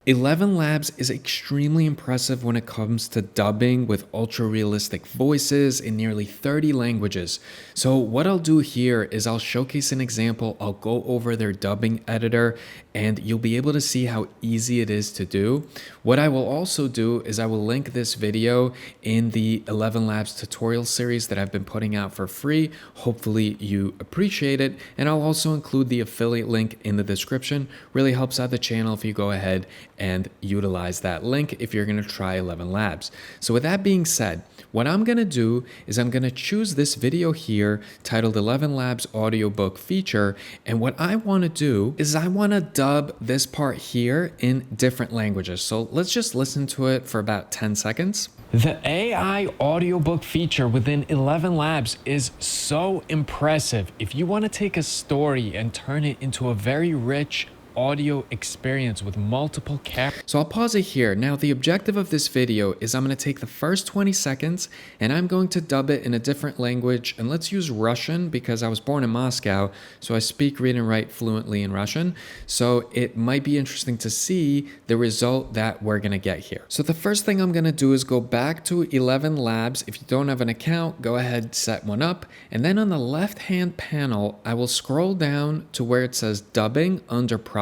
ElevenLabs is extremely impressive when it comes to dubbing with ultra realistic voices in nearly 30 languages. So what I'll do here is I'll showcase an example, I'll go over their dubbing editor, and you'll be able to see how easy it is to do. What I will also do is I will link this video in the ElevenLabs tutorial series that I've been putting out for free. Hopefully you appreciate it, and I'll also include the affiliate link in the description. Really helps out the channel if you go ahead and utilize that link if you're going to try ElevenLabs. So with that being said, what I'm going to do is I'm going to choose this video here titled ElevenLabs Audiobook Feature, and what I want to do is I want to dub this part here in different languages. So let's just listen to it for about 10 seconds. The AI audiobook feature within ElevenLabs is so impressive. If you want to take a story and turn it into a very rich audio experience with multiple characters. So I'll pause it here. Now the objective of this video is I'm going to take the first 20 seconds and I'm going to dub it in a different language, and let's use Russian because I was born in Moscow, so I speak, read, and write fluently in Russian. So it might be interesting to see the result that we're going to get here. So the first thing I'm going to do is go back to ElevenLabs. If you don't have an account, go ahead, set one up, and then on the left hand panel I will scroll down to where it says dubbing under products.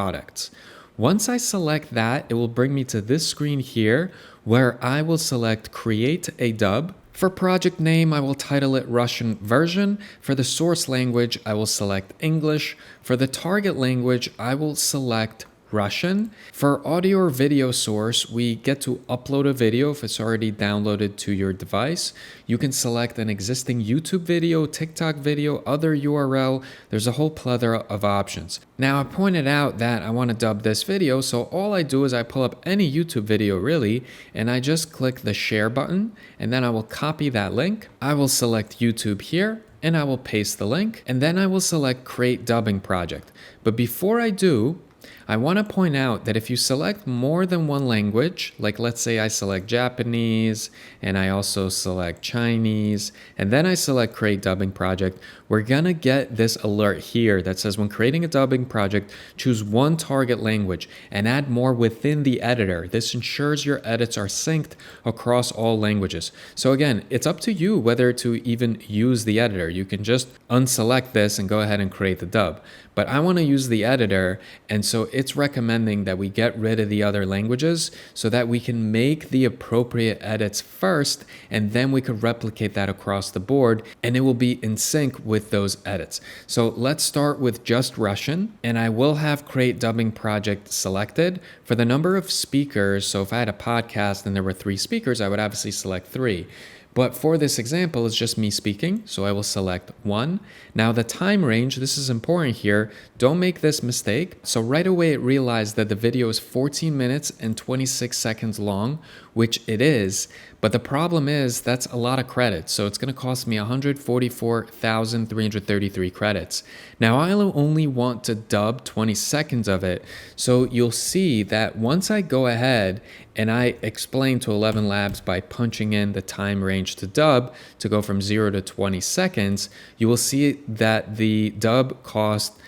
Once I select that, it will bring me to this screen here where I will select create a dub. For project name, I will title it Russian version. For the source language, I will select English. For the target language, I will select Russian. For audio or video source, we get to upload a video if it's already downloaded to your device. You can select an existing YouTube video, TikTok video, other URL. There's a whole plethora of options. Now I pointed out that I want to dub this video, so all I do is I pull up any YouTube video really, and I just click the share button, and then I will copy that link. I will select YouTube here, and I will paste the link, and then I will select create dubbing project. But before I do, I want to point out that if you select more than one language, like let's say I select Japanese and I also select Chinese, and then I select create dubbing project, we're gonna get this alert here that says when creating a dubbing project, choose one target language and add more within the editor. This ensures your edits are synced across all languages. So again, it's up to you whether to even use the editor. You can just unselect this and go ahead and create the dub. But I want to use the editor, and so it's recommending that we get rid of the other languages so that we can make the appropriate edits first, and then we could replicate that across the board and it will be in sync with those edits. So let's start with just Russian, and I will have create dubbing project selected. For the number of speakers, so if I had a podcast and there were 3 speakers, I would obviously select 3. But for this example, it's just me speaking, so I will select 1. Now the time range, this is important here, don't make this mistake. So right away it realized that the video is 14 minutes and 26 seconds long, which it is, but the problem is that's a lot of credits, so it's going to cost me 144,333 credits. Now I'll only want to dub 20 seconds of it, so you'll see that once I go ahead and I explain to ElevenLabs by punching in the time range to dub to go from 0 to 20 seconds, you will see that the dub cost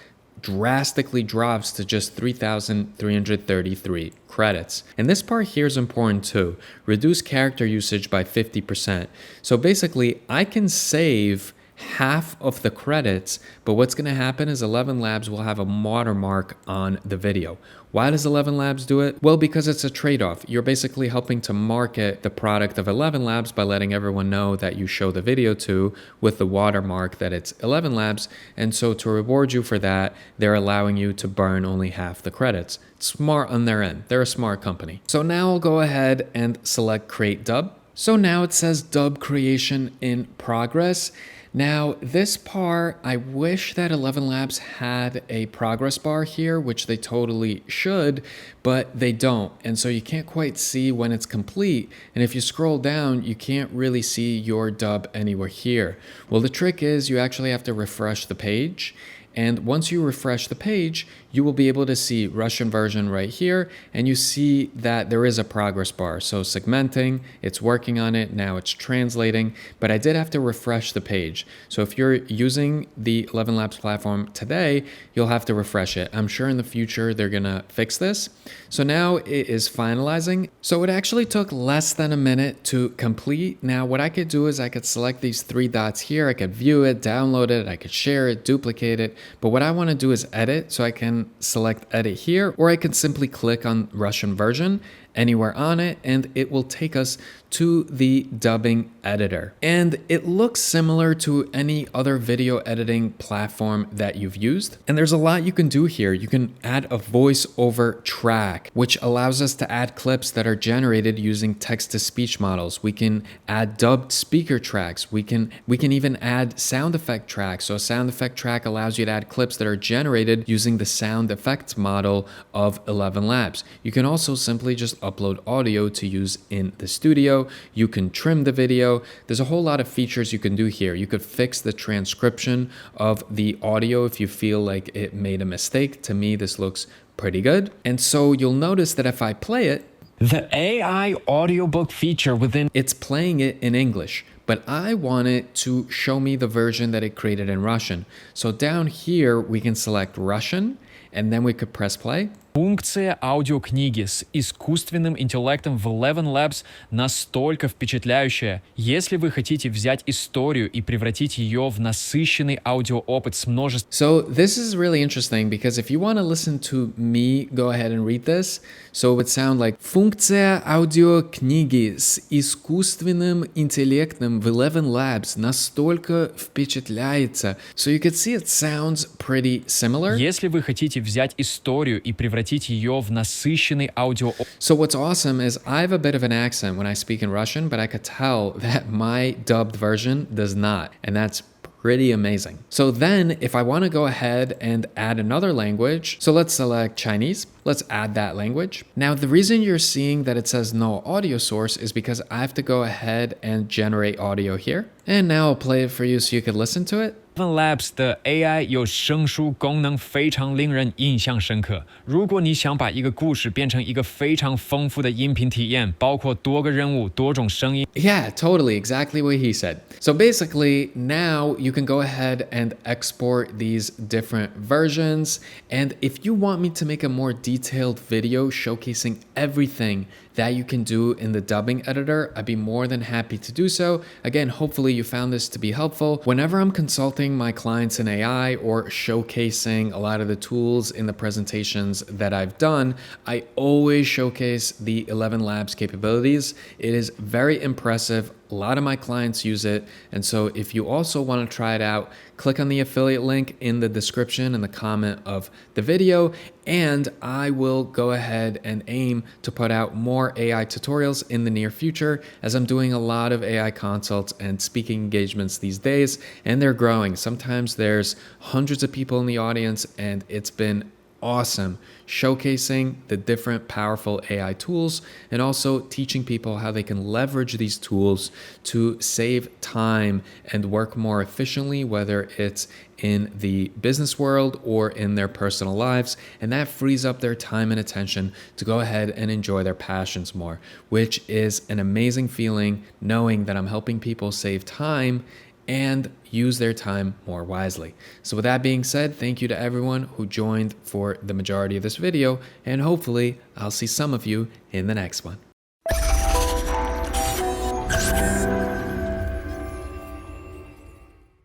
drastically drops to just 3,333 credits. And this part here is important too. Reduce character usage by 50%. So basically, I can save half of the credits, but what's going to happen is ElevenLabs will have a watermark on the video. Why does ElevenLabs do it? Well, because it's a trade-off. You're basically helping to market the product of ElevenLabs by letting everyone know that you show the video to with the watermark that it's ElevenLabs, and so to reward you for that, they're allowing you to burn only half the credits. It's smart on their end. They're a smart company. So now I'll go ahead and select Create Dub. So now it says Dub Creation in Progress. Now this part, I wish that ElevenLabs had a progress bar here, which they totally should, but they don't. And so you can't quite see when it's complete. And if you scroll down, you can't really see your dub anywhere here. Well, the trick is you actually have to refresh the page. And once you refresh the page, you will be able to see Russian version right here, and you see that there is a progress bar. So segmenting, it's working on it, now it's translating, but I did have to refresh the page. So if you're using the ElevenLabs platform today, you'll have to refresh it. I'm sure in the future they're gonna fix this. So now it is finalizing. So it actually took less than a minute to complete. Now what I could do is I could select these three dots here, I could view it, download it, I could share it, duplicate it, but what I wanna do is edit, so I can select edit here, or I can simply click on Russian version anywhere on it, and it will take us to the dubbing editor. And it looks similar to any other video editing platform that you've used. And there's a lot you can do here. You can add a voiceover track, which allows us to add clips that are generated using text-to-speech models. We can add dubbed speaker tracks. We can even add sound effect tracks. So a sound effect track allows you to add clips that are generated using the sound effects model of ElevenLabs. You can also simply just upload audio to use in the studio. You can trim the video. There's a whole lot of features you can do here. You could fix the transcription of the audio if you feel like it made a mistake. To me, this looks pretty good. And so you'll notice that if I play it, the AI audiobook feature within it's playing it in English, but I want it to show me the version that it created in Russian. So down here, we can select Russian, and then we could press play. Функция аудиокниги с искусственным интеллектом в ElevenLabs настолько впечатляющая. Если вы хотите взять историю и превратить ее в насыщенный аудиоопыт с множеством... So this is really interesting because if you want to listen to me go ahead and read this, so it would sound like функция аудиокниги с искусственным интеллектом в ElevenLabs настолько впечатляется. So you could see it sounds pretty similar. Если вы хотите взять историю и превратить ее в насыщенный аудиоопыт... So what's awesome is I have a bit of an accent when I speak in Russian, but I could tell that my dubbed version does not, and that's pretty amazing. So then if I want to go ahead and add another language, so let's select Chinese. Let's add that language. Now, the reason you're seeing that it says no audio source is because I have to go ahead and generate audio here. And now I'll play it for you so you can listen to it. ElevenLabs 的 AI 有声书功能非常令人印象深刻。如果你想把一个故事变成一个非常丰富的音频体验，包括多个人物、多种声音。Yeah, totally, exactly what he said. So basically, now you can go ahead and export these different versions. And if you want me to make a more detailed video showcasing everything that you can do in the dubbing editor, I'd be more than happy to do so. Again, hopefully you found this to be helpful. Whenever I'm consulting my clients in AI or showcasing a lot of the tools in the presentations that I've done, I always showcase the ElevenLabs capabilities. It is very impressive. A lot of my clients use it. And so if you also want to try it out, click on the affiliate link in the description and the comment of the video, and I will go ahead and aim to put out more AI tutorials in the near future, as I'm doing a lot of AI consults and speaking engagements these days, and they're growing. Sometimes there's hundreds of people in the audience, and it's been awesome showcasing the different powerful AI tools and also teaching people how they can leverage these tools to save time and work more efficiently, whether it's in the business world or in their personal lives. And that frees up their time and attention to go ahead and enjoy their passions more, which is an amazing feeling, knowing that I'm helping people save time and use their time more wisely. So with that being said, thank you to everyone who joined for the majority of this video, and hopefully I'll see some of you in the next one.